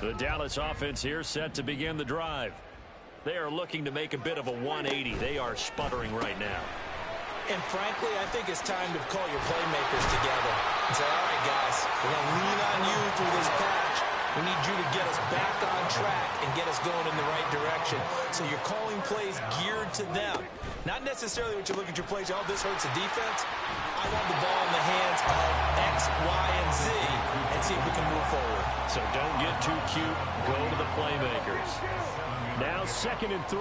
The Dallas offense here set to begin the drive. They are looking to make a bit of a 180. They are sputtering right now. And frankly, I think it's time to call your playmakers together and say, all right, guys, we're going to lean on you through this patch. We need you to get us back on track and get us going in the right direction. So you're calling plays geared to them. Not necessarily what you look at your plays, oh, this hurts the defense. I want the ball in the hands of X, Y, and Z and see if we can move forward. So don't get too cute. Go to the playmakers. Now 2nd and 3.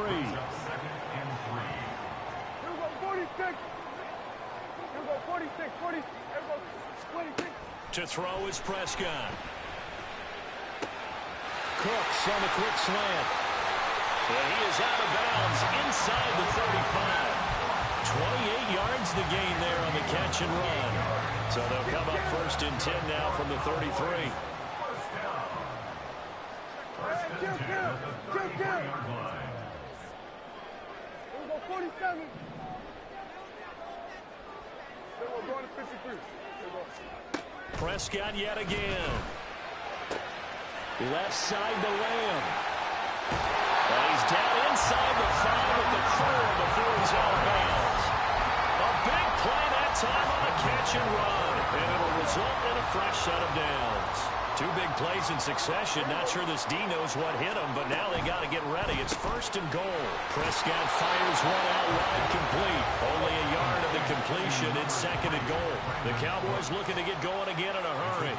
To throw is Prescott. Cooks on the quick slant. And he is out of bounds inside the 35. 28 yards the gain there on the catch and run. So they'll come up 1st and 10 now from the 33. Prescott yet again. Left side to Lamb. And he's down inside the 5 at the 4 before he's out of bounds. A big play that time on a catch and run. And it'll result in a fresh set of downs. 2 big plays in succession. Not sure this D knows what hit him, but now they got to get ready. It's 1st and goal. Prescott fires one out wide complete. Only a yard of the completion. It's 2nd and goal. The Cowboys looking to get going again in a hurry.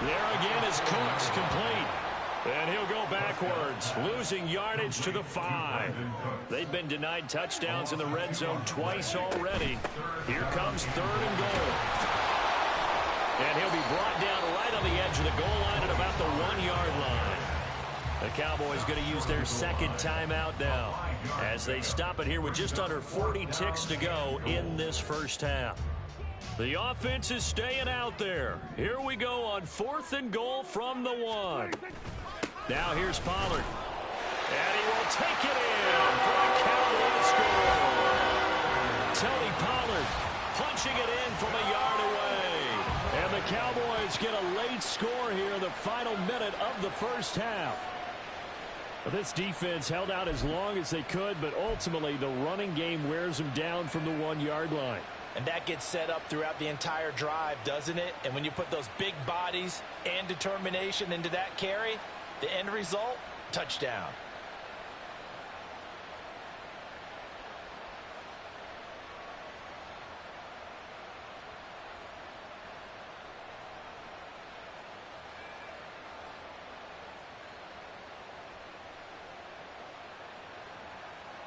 There again is Cooks, complete. And he'll go backwards, losing yardage to the 5. They've been denied touchdowns in the red zone twice already. Here comes 3rd and goal. And he'll be brought down right on the edge of the goal line at about the 1-yard line. The Cowboys going to use their 2nd timeout now as they stop it here with just under 40 ticks to go in this first half. The offense is staying out there. Here we go on 4th and goal from the 1. Now here's Pollard. And he will take it in for a Cowboys score. Tony Pollard punching it in from a yard away. And the Cowboys get a late score here in the final minute of the first half. This defense held out as long as they could, but ultimately the running game wears them down from the 1-yard line. And that gets set up throughout the entire drive, doesn't it? And when you put those big bodies and determination into that carry, the end result, touchdown.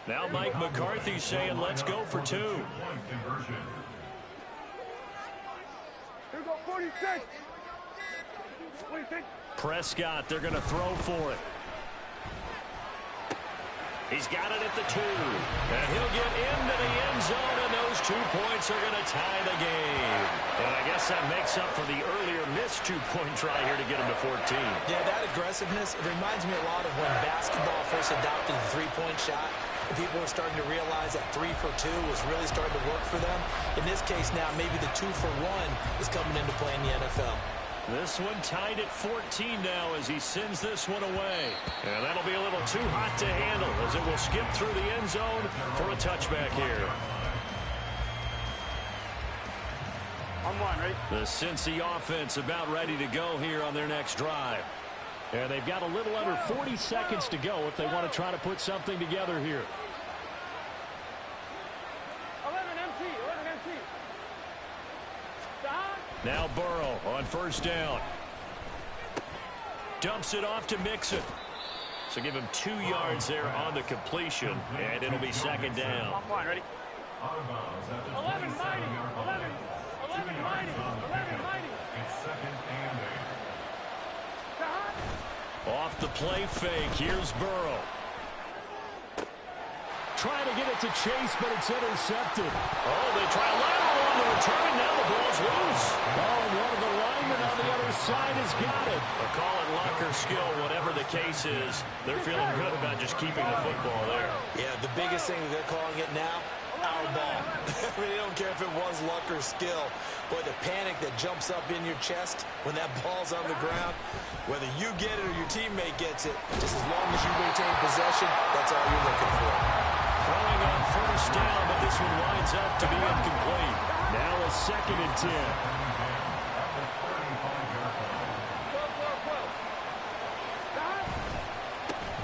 Now Mike McCarthy saying, let's go for 2. Here go 46. 46. Prescott, they're going to throw for it. He's got it at the 2. And he'll get into the end zone, and those 2 points are going to tie the game. And I guess that makes up for the earlier missed 2-point try here to get him to 14. Yeah, that aggressiveness, it reminds me a lot of when basketball first adopted the 3-point shot. People were starting to realize that 3 for 2 was really starting to work for them. In this case now, maybe the 2 for 1 is coming into play in the NFL. This one tied at 14 now as he sends this one away. And that'll be a little too hot to handle as it will skip through the end zone for a touchback here. I'm on, right? The Cincy offense about ready to go here on their next drive. And they've got a little under 40 seconds to go if they want to try to put something together here. 11 MT, 11 MT. Now Burrow on 1st down. Dumps it off to Mixon. So give him 2 yards there on the completion, and it'll be 2nd down. I'm on, ready? 11 mighty, 11 mighty, 11 mighty. It's 2nd and 8. Off the play fake, here's Burrow. Trying to get it to Chase, but it's intercepted. Oh, they try a lateral on the return, and now the ball's loose. Oh, and one of the linemen on the other side has got it. Call it luck or skill, whatever the case is. They're feeling good about just keeping the football there. Yeah, the biggest thing that they're calling it now, our foul ball. I mean, I don't care if it was luck or skill. Boy, the panic that jumps up in your chest when that ball's on the ground, whether you get it or your teammate gets it, just as long as you maintain possession, that's all you're looking for. Throwing on first down, but this one winds up to be incomplete. Now a 2nd and 10.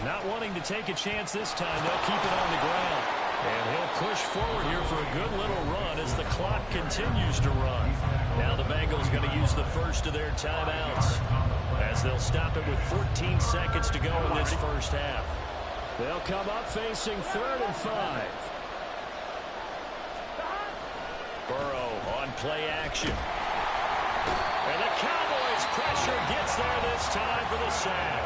Not wanting to take a chance this time, they'll keep it on the ground. And he'll push forward here for a good little run as the clock continues to run. Now the Bengals going to use the first of their timeouts as they'll stop it with 14 seconds to go in this first half. They'll come up facing 3rd and 5. Burrow on play action. And the Cowboys pressure gets there this time for the sack.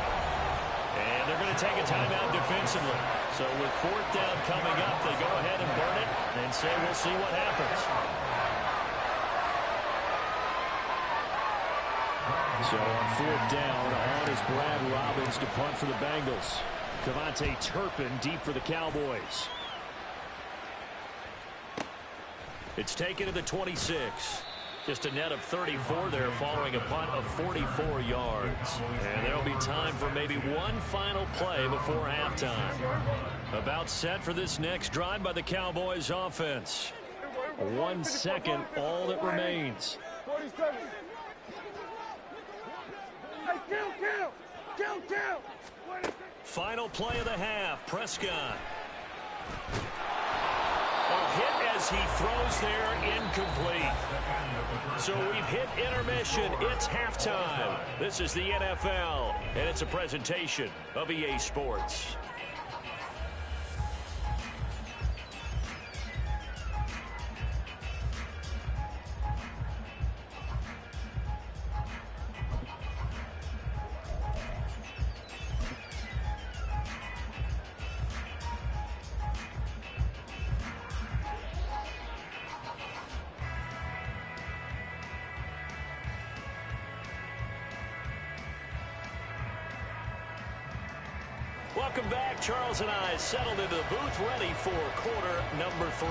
And they're going to take a timeout defensively. So with 4th down coming up, they go ahead and burn it and say we'll see what happens. So on 4th down, on is Brad Robbins to punt for the Bengals. Cavante Turpin deep for the Cowboys. It's taken to the 26. Just a net of 34 there following a punt of 44 yards. And there'll be time for maybe one final play before halftime. About set for this next drive by the Cowboys offense. 1 second, all that remains. 47. Hey, kill. Final play of the half, Prescott. A hit as he throws there, incomplete. So we've hit intermission. It's halftime. This is the NFL, and it's a presentation of EA Sports. Welcome back. Charles and I settled into the booth ready for quarter number 3.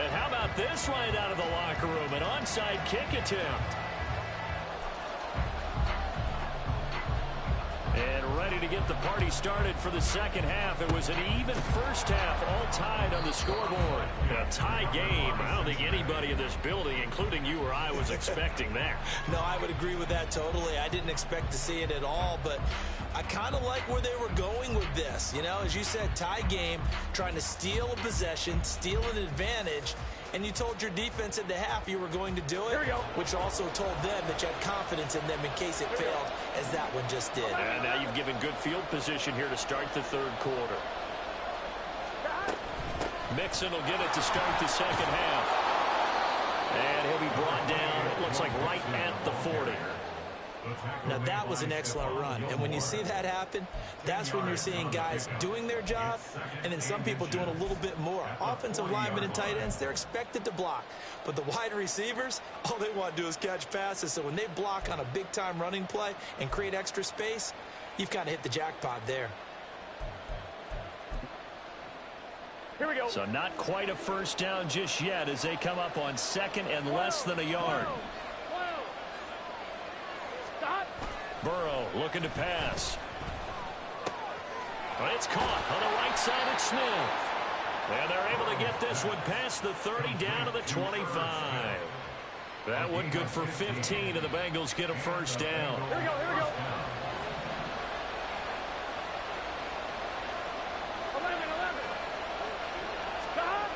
And how about this right out of the locker room? An onside kick attempt. And ready to get the party started for the second half. It was an even first half, all tied on the scoreboard. A tie game. I don't think anybody in this building, including you or I, was expecting that. No, I would agree with that totally. I didn't expect to see it at all, but I kind of like where they were going with this. You know, as you said, tie game, trying to steal a possession, steal an advantage, and you told your defense at the half you were going to do it, which also told them that you had confidence in them in case it failed, as that one just did. And now you've given good field position here to start the third quarter. Mixon will get it to start the second half. And he'll be brought down, it looks like right at the 40. Now, that was an excellent run. And when you see that happen, that's when you're seeing guys doing their job and then some people doing a little bit more. Offensive linemen and tight ends, they're expected to block. But the wide receivers, all they want to do is catch passes. So when they block on a big-time running play and create extra space, you've kind of hit the jackpot there. Here we go. So not quite a first down just yet as they come up on second and less than a yard. Burrow looking to pass. But it's caught on the right side at Smith. And they're able to get this one past the 30 down to the 25. That one good for 15, and the Bengals get a first down. Here we go. 11. Stop.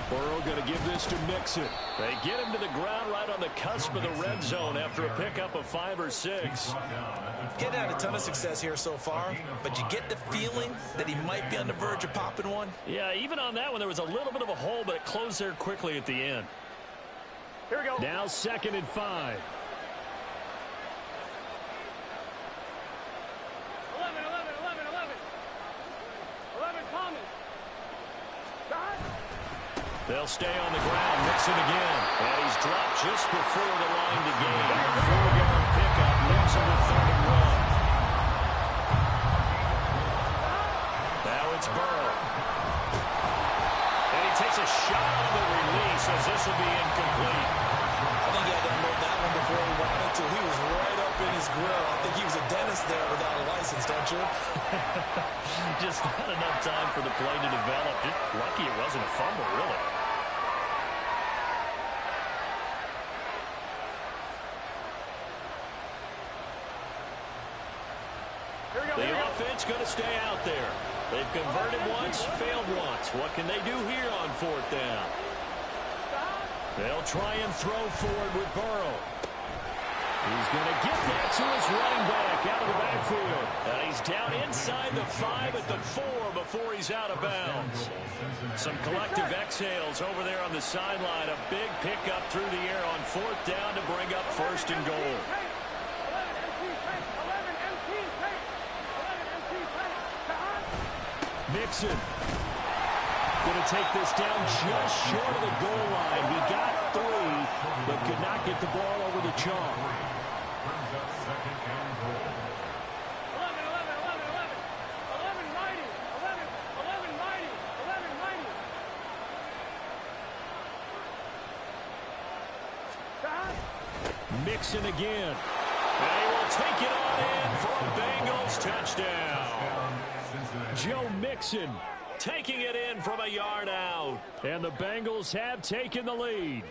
Burrow going to give this to Mixon. They get him to the ground right on the cusp of the red zone after a pickup of 5 or 6. Getting had a ton of success here so far, but you get the feeling that he might be on the verge of popping one. Yeah, even on that one, there was a little bit of a hole, but it closed there quickly at the end. Here we go. Now 2nd and 5. 11, Thomas. Stop. They'll They'll stay on the ground. Mixon again. And he's dropped just before the line to gain. 4-yard pickup leaves him with 3rd and 1. Now it's Burrow. And he takes a shot on the release as this will be incomplete. I think he had to unload that one before he wanted to. He was right up in his grill. I think he was a dentist there without a license, don't you? Just not enough time for the play to develop. Just lucky it wasn't a fumble, really. The offense going to stay out there. They've converted once, failed once. What can they do here on 4th down? They'll try and throw forward with Burrow. He's going to get that to his running back out of the backfield. And he's down inside the 5 at the 4 before he's out of bounds. Some collective exhales over there on the sideline. A big pickup through the air on 4th down to bring up 1st and goal. Mixon going to take this down just short of the goal line. He got 3, but could not get the ball over the chalk. Brings up 2nd and goal. 11 mighty. 11 mighty. 11 mighty. Mixon again. And he will take it on in for a Bengals touchdown. Joe Mixon taking it in from a yard out. And the Bengals have taken the lead.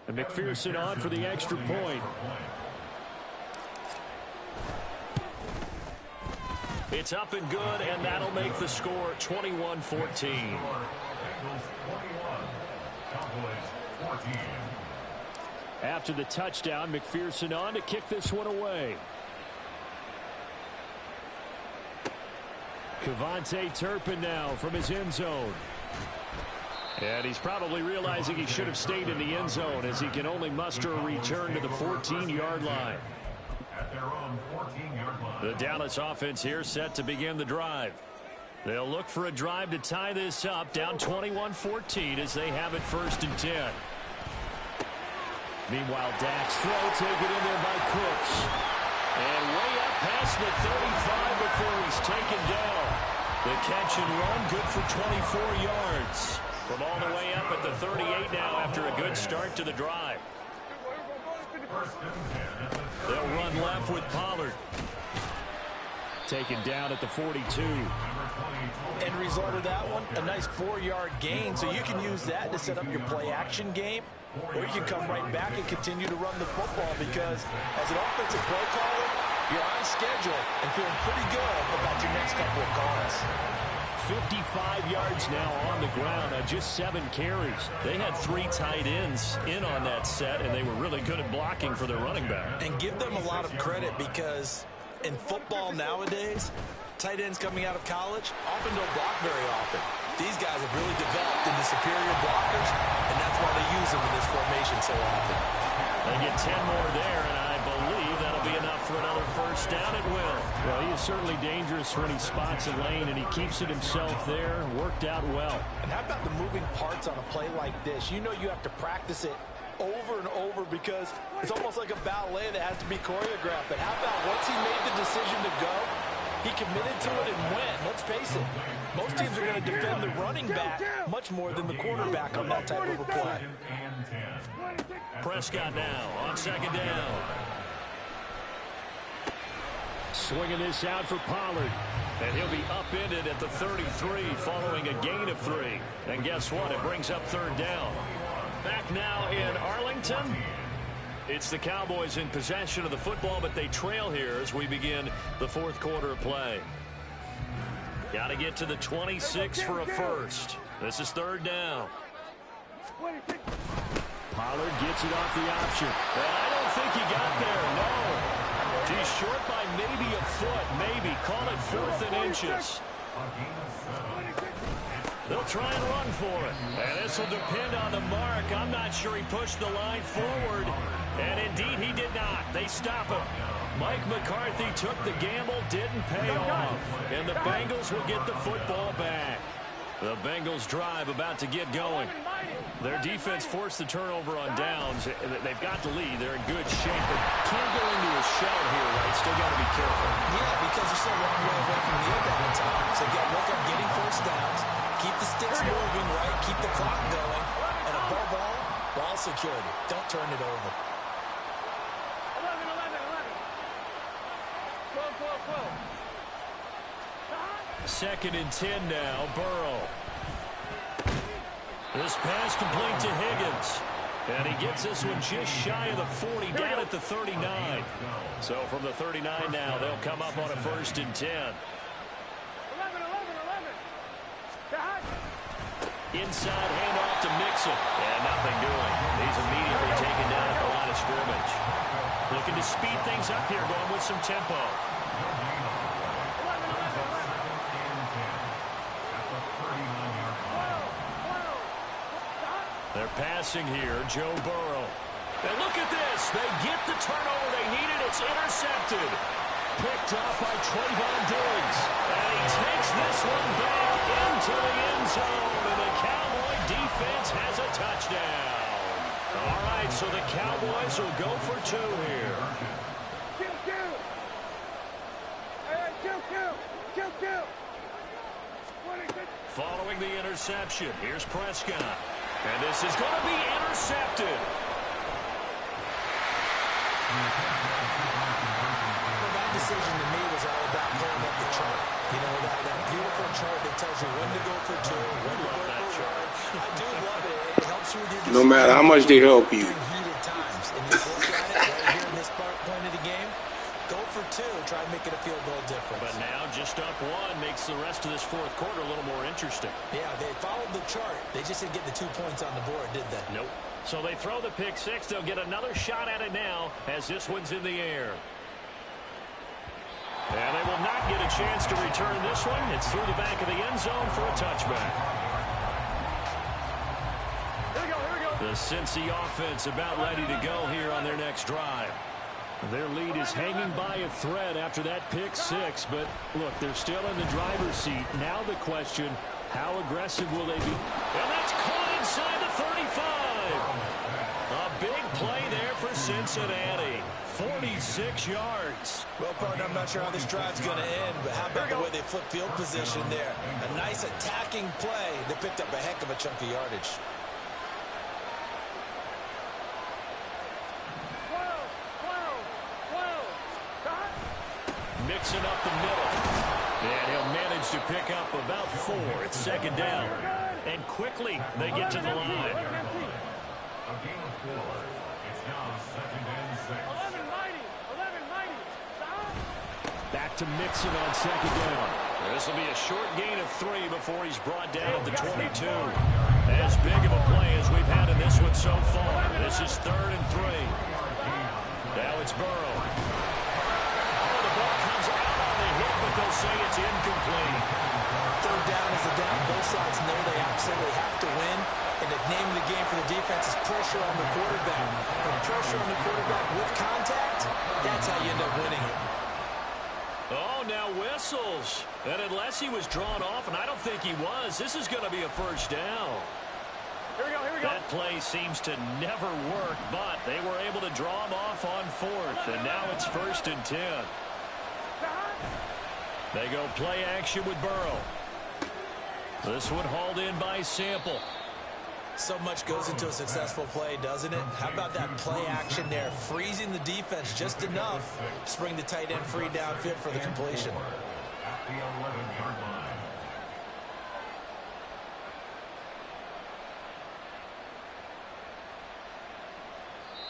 And McPherson on for the extra point. It's up and good, and that'll make the score 21-14. Bengals 21, Cowboys 14. After the touchdown, McPherson on to kick this one away. Kevontae Turpin now from his end zone. And he's probably realizing he should have stayed in the end zone as he can only muster a return to the 14-yard line. At their own 14-yard line. The Dallas offense here set to begin the drive. They'll look for a drive to tie this up, down 21-14 as they have it 1st and 10. Meanwhile, Dak's throw taken in there by Cooks. And way up past the 35 before he's taken down. The catch and run good for 24 yards. From all the way up at the 38 now after a good start to the drive. They'll run left with Pollard. Taken down at the 42. End result of that one, a nice 4-yard gain. So you can use that to set up your play-action game, or you can come right back and continue to run the football because as an offensive play caller, you're on schedule and feeling pretty good about your next couple of calls. 55 yards now on the ground on just 7 carries. They had 3 tight ends in on that set, and they were really good at blocking for their running back. And give them a lot of credit because in football nowadays, tight ends coming out of college often don't block very often. These guys have really developed into superior blockers, and that's why they use them in this formation so often. They get 10 more there, and I believe that'll be enough for another 1st down at will. Well, he is certainly dangerous when he spots a lane, and he keeps it himself there. Worked out well. And how about the moving parts on a play like this? You know you have to practice it over and over because it's almost like a ballet that has to be choreographed. But how about once he made the decision to go, he committed to it and went. Let's face it, most teams are going to defend the running back much more than the quarterback on that type of a play. Prescott now on 2nd down. Swinging this out for Pollard. And he'll be upended at the 33 following a gain of 3. And guess what? It brings up 3rd down. Back now in Arlington. It's the Cowboys in possession of the football, but they trail here as we begin the 4th quarter of play. Got to get to the 26 for a first. This is 3rd down. Pollard gets it off the option. And I don't think he got there, no. He's short by maybe a foot, maybe. Call it 4th and inches. They'll try and run for it. And this will depend on the mark. I'm not sure he pushed the line forward. And indeed, he did not. They stop him. Mike McCarthy took the gamble, didn't pay off. And the Bengals will get the football back. The Bengals drive about to get going. Their defense forced the turnover on downs. They've got the lead. They're in good shape. But can't go into a shell here, right? Still got to be careful. Yeah, because they're so long way away from the end at times. So you got to work on getting first downs. Keep the sticks moving, right? Keep the clock going. And above all, ball security. Don't turn it over. 11, 11, 11. 12, 12, 12. Second and 10 now, Burrow. This pass complete to Higgins. And he gets this one just shy of the 40, down at the 39. So from the 39 now, they'll come up on a first and 10. 11, 11, 11. Inside handoff to Mixon. And nothing doing. He's immediately taken down at the line of scrimmage. Looking to speed things up here, going with some tempo. They're passing here, Joe Burrow. And look at this. They get the turnover they needed. It's intercepted. Picked off by Trayvon Diggs. And he takes this one back into the end zone. And the Cowboy defense has a touchdown. All right, so the Cowboys will go for two here. Following the interception, here's Prescott. And this is going to be intercepted. Well, that decision to me was all about pulling up the chart. You know, that beautiful chart that tells you when to go for two, when to go for one. I do love it. It helps you with your decision. No matter how much they help you. Heated times. And you look at it right here in this point of the game. Go for two. Try and make it a field goal difference. But now just up one makes the rest of this fourth quarter a little more interesting. Yeah, they followed the chart. They just didn't get the 2 points on the board, did they? Nope. So they throw the pick six. They'll get another shot at it now as this one's in the air. And they will not get a chance to return this one. It's through the back of the end zone for a touchback. Here we go, here we go. The Cincy offense about ready to go here on their next drive. Their lead is hanging by a thread after that pick six, but look, they're still in the driver's seat. Now the question, how aggressive will they be? And that's caught inside the 35. A big play there for Cincinnati. 46 yards. Well, partner, I'm not sure how this drive's going to end, but how about the way they flip field position there? A nice attacking play. They picked up a heck of a chunk of yardage. Mixing up the middle. And he'll manage to pick up about 4. It's second down. And quickly they get to the line. A game of 4. It's now second and 6. 11 mighty. 11 mighty. Back to Mixon on second down. This will be a short gain of 3 before he's brought down at the 22. As big of a play as we've had in this one so far. This is third and 3. Now it's Burrow. They'll say it's incomplete. Third down is a down. Both sides know they absolutely have to win. And the name of the game for the defense is pressure on the quarterback. But pressure on the quarterback with contact, that's how you end up winning it. Oh, now whistles. And unless he was drawn off, and I don't think he was, this is going to be a first down. Here we go, here we go. That play seems to never work, but they were able to draw him off on fourth. And now it's first and 10. They go play action with Burrow. This one hauled in by Sample. So much goes into a successful play, doesn't it? How about that play action there? Freezing the defense just enough to bring the tight end free downfield for the completion. At the 11-yard line.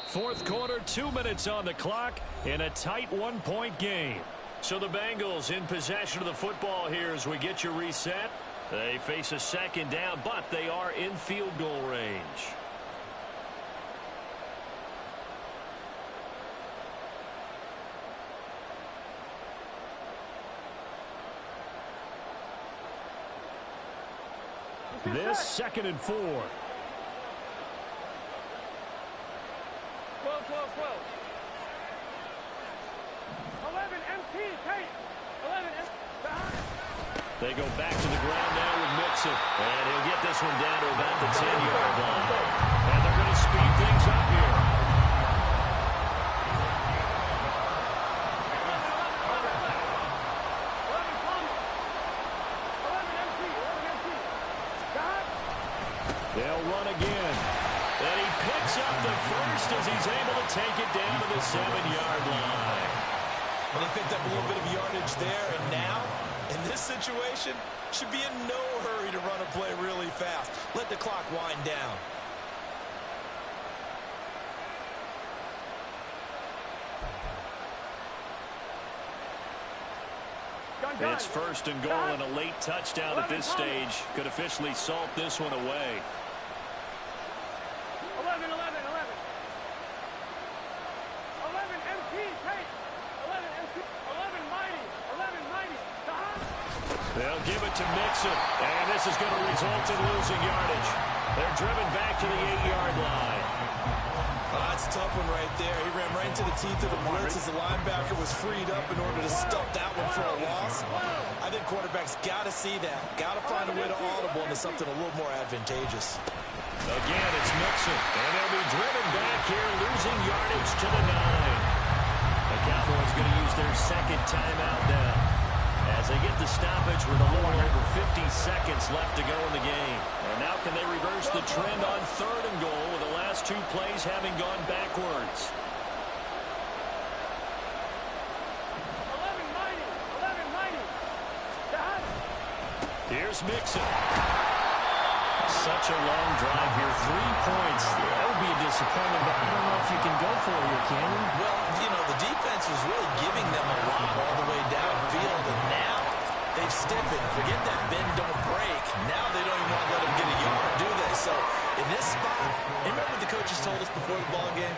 Fourth quarter, 2 minutes on the clock in a tight 1-point game. So the Bengals in possession of the football here as we get your reset. They face a second down, but they are in field goal range. This 2nd and 4. 12, 12, 12. 11 MT, Tate. 11 MT. They go back to the ground now with Mixon. And he'll get this one down to about the 10-yard line. And they're going to speed things up here. They'll run again. And he picks up the first as he's able to take it down to the 7-yard line. Well, he picked up a little bit of yardage there, and now, in this situation, should be in no hurry to run a play really fast. Let the clock wind down. It's 1st and goal, and a late touchdown at this stage could officially salt this one away. 11, 11, 11. 11 MT, Tate. 11 MT. 11 mighty. 11 mighty. They'll give it to Mixon, and this is going to result in losing yardage. They're driven back to the 8-yard line. That's a tough one right there. He ran right into the teeth of the blitz as the linebacker was freed up in order to stuff that one for a loss. I think quarterbacks got to see that. Got to find a way to audible into something a little more advantageous. Again, it's Mixon, and they'll be driven back here, losing yardage to the 9. The Cowboys going to use their 2nd timeout now, as they get the stoppage with a little over 50 seconds left to go in the game. And now can they reverse the trend on 3rd and goal with the last 2 plays having gone backwards? 11 mighty. 11 mighty. Here's Mixon. Such a long drive here. 3 points. That would be a disappointment, but I don't know if you can go for it here, Cannon. Well, you know, the defense was really giving them a lot all the way downfield, and now they've stiffened. Forget that bend, don't break. Now they don't even want to let them get a yard, do they? So in this spot, remember what the coaches told us before the ball game?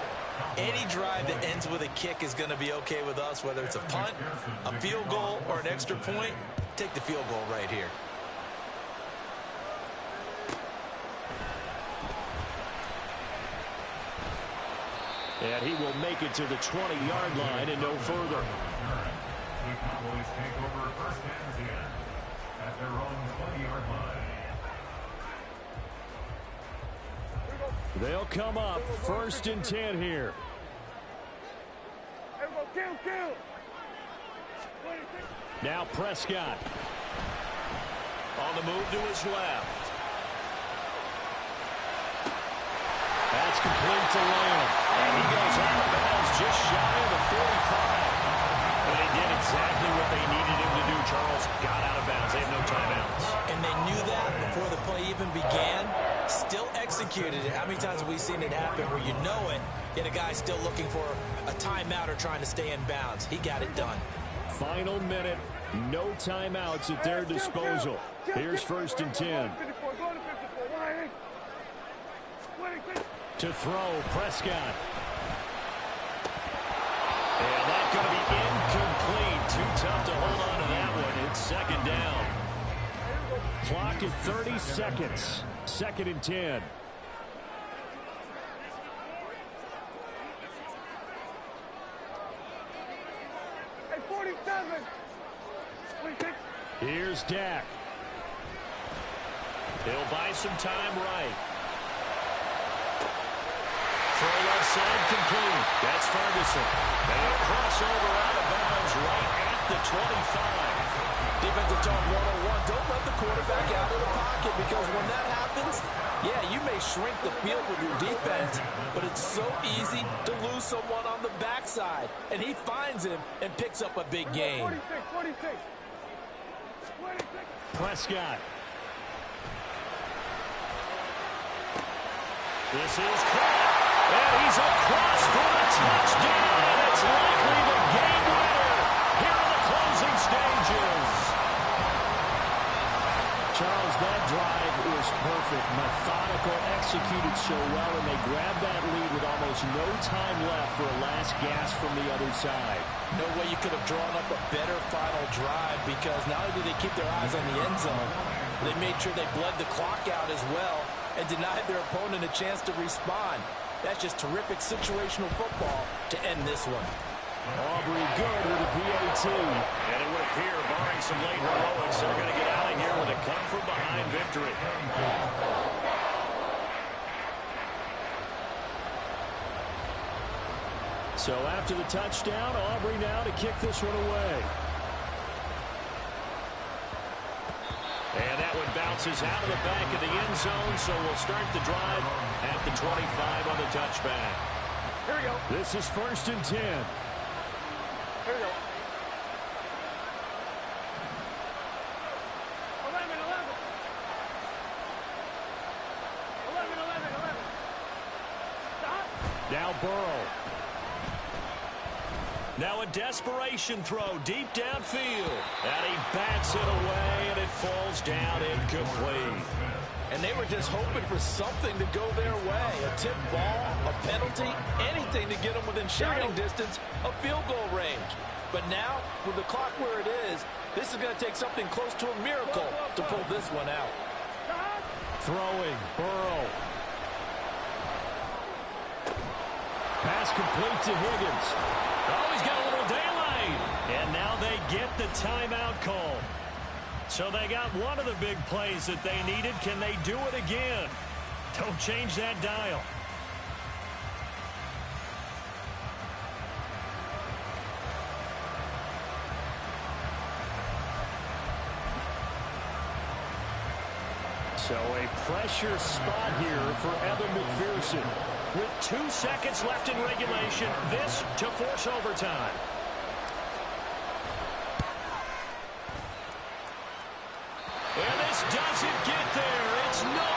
Any drive that ends with a kick is going to be okay with us, whether it's a punt, a field goal, or an extra point. Take the field goal right here. And he will make it to the 20-yard line and no further. The Cowboys take over 1st and 10 at their own 20-yard line. They'll come up 1st and 10 here. Kill. Now Prescott. On the move to his left. That's complete to Lamb. And he goes out of bounds just shy of the 45. But they did exactly what they needed him to do, Charles. Got out of bounds. They have no timeouts. And they knew that before the play even began. Still executed it. How many times have we seen it happen where you know it, yet a guy still looking for a timeout or trying to stay in bounds? He got it done. Final minute. No timeouts at their disposal. Here's 1st and 10. To throw, Prescott. And that's going to be incomplete. Too tough to hold on to that one. It's 2nd down. Clock at 30 seconds. 2nd and 10. Hey, 47. Here's Dak. He'll buy some time right. Throw left side complete. That's Ferguson. And a crossover out of bounds right at the 25. Defensive talk 101. Don't let the quarterback out of the pocket, because when that happens, yeah, you may shrink the field with your defense, but it's so easy to lose someone on the backside. And he finds him and picks up a big gain. 46. Prescott. This is caught. And he's across for a touchdown. It's likely the game winner here in the closing stages. Charles, that drive was perfect. Methodical, executed so well, and they grabbed that lead with almost no time left for a last gasp from the other side. No way you could have drawn up a better final drive, because not only did they keep their eyes on the end zone, They made sure they bled the clock out as well and denied their opponent a chance to respond. That's just terrific situational football to end this one. Aubrey good with a PAT. And it would appear, barring some late heroics, they're going to get out of here with a come-from-behind victory. So after the touchdown, Aubrey now to kick this one away. And that one bounces out of the back of the end zone, so we'll start the drive at the 25 on the touchback. Here we go. This is 1st and 10. Here we go. 11, 11. 11, 11, 11. Stop. Now Burrow. Now a desperation throw deep downfield. And he bats it away, and it falls down incomplete. And they were just hoping for something to go their way. A tip ball, a penalty, anything to get them within shouting distance of field goal range. But now, with the clock where it is, this is going to take something close to a miracle to pull this one out. Stop. Throwing. Burrow. Pass complete to Higgins. Oh, he's got a little daylight. And now they get the timeout call. So they got one of the big plays that they needed. Can they do it again? Don't change that dial. So a pressure spot here for Evan McPherson. With 2 seconds left in regulation, this to force overtime. And this doesn't get there. It's no